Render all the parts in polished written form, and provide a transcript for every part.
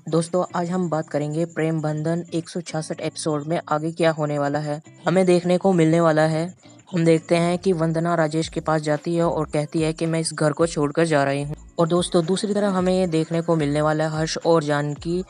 दोस्तों आज हम बात करेंगे प्रेम बंधन 166 एपिसोड में आगे क्या होने वाला है। हमें देखने को मिलने वाला है। हम देखते हैं कि वंदना राजेश के पास जाती है और कहती है कि मैं इस घर को छोड़कर जा रही हूँ। और दोस्तों दूसरी तरफ हमें ये देखने को मिलने वाला है हर्ष और जानकी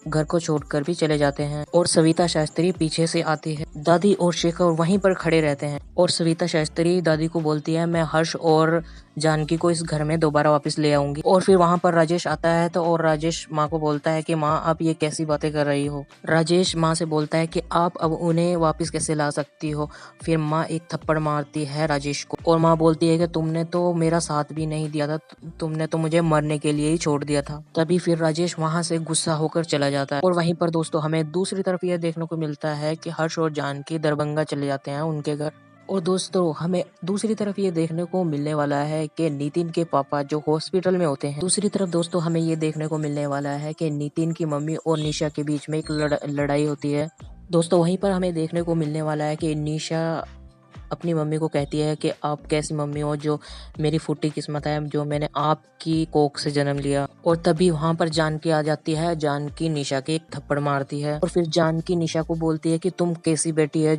घर को छोड़कर भी चले जाते हैं और सविता शास्त्री पीछे से आती है। दादी और शेखर वहीं पर खड़े रहते हैं और सविता शास्त्री दादी को बोलती है मैं हर्ष और जानकी को इस घर में दोबारा वापस ले आऊंगी। और फिर वहां पर राजेश आता है तो और राजेश माँ को बोलता है कि माँ आप ये कैसी बातें कर रही हो। राजेश माँ से बोलता है कि आप अब उन्हें वापस कैसे ला सकती हो। फिर माँ एक थप्पड़ मारती है राजेश को और माँ बोलती है कि तुमने तो मेरा साथ भी नहीं दिया था, तुमने तो मुझे मरने के लिए ही छोड़ दिया था। तभी फिर राजेश वहां से गुस्सा होकर चला जाता है। और वहीं पर दोस्तों हमें दूसरी तरफ यह देखने को मिलता है कि हर्ष और जानकी दरभंगा चले जाते हैं उनके घर। और दोस्तों हमें दूसरी तरफ ये देखने को मिलने वाला है कि नितिन के पापा जो हॉस्पिटल में होते हैं। दूसरी तरफ दोस्तों हमें ये देखने को मिलने वाला है कि नितिन की मम्मी और निशा के बीच में एक लड़ाई होती है। दोस्तों वहीं पर हमें देखने को मिलने वाला है कि निशा अपनी मम्मी को कहती है कि आप कैसी मम्मी हो जो मेरी फूटी किस्मत है जो मैंने आपकी कोख से जन्म लिया। और तभी वहां पर जानकी आ जाती है। जानकी निशा के एक थप्पड़ मारती है और फिर जानकी निशा को बोलती है कि तुम कैसी बेटी है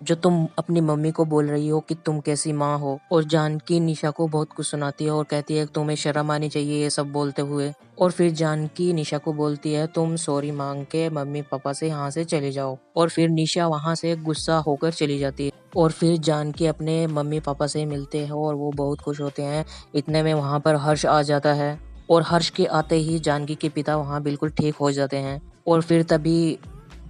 जो तुम अपनी मम्मी को बोल रही हो कि तुम कैसी माँ हो। और जानकी निशा को बहुत कुछ सुनाती है और कहती है तुम्हें शर्म आनी चाहिए ये सब बोलते हुए। और फिर जानकी निशा को बोलती है तुम सॉरी मांग के मम्मी पापा से यहाँ से चले जाओ। और फिर निशा वहाँ से गुस्सा होकर चली जाती है। और फिर जानकी अपने मम्मी पापा से मिलते हैं और वो बहुत खुश होते हैं। इतने में वहाँ पर हर्ष आ जाता है और हर्ष के आते ही जानकी के पिता वहाँ बिल्कुल ठीक हो जाते हैं। और फिर तभी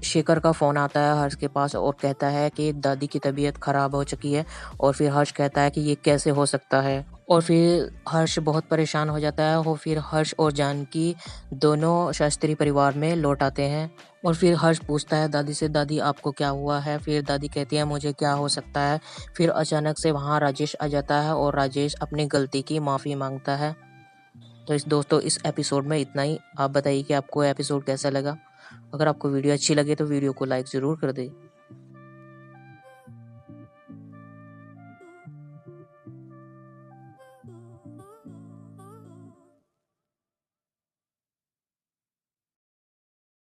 शेखर का फोन आता है हर्ष के पास और कहता है कि दादी की तबीयत खराब हो चुकी है। और फिर हर्ष कहता है कि ये कैसे हो सकता है। और फिर हर्ष बहुत परेशान हो जाता है और फिर हर्ष और जानकी दोनों शास्त्री परिवार में लौट आते हैं। और फिर हर्ष पूछता है दादी से दादी आपको क्या हुआ है। फिर दादी कहती है मुझे क्या हो सकता है। फिर अचानक से वहाँ राजेश आ जाता है और राजेश अपनी गलती की माफ़ी मांगता है। तो दोस्तों इस एपिसोड में इतना ही। आप बताइए कि आपको एपिसोड कैसा लगा। अगर आपको वीडियो अच्छी लगे तो वीडियो को लाइक ज़रूर कर दें।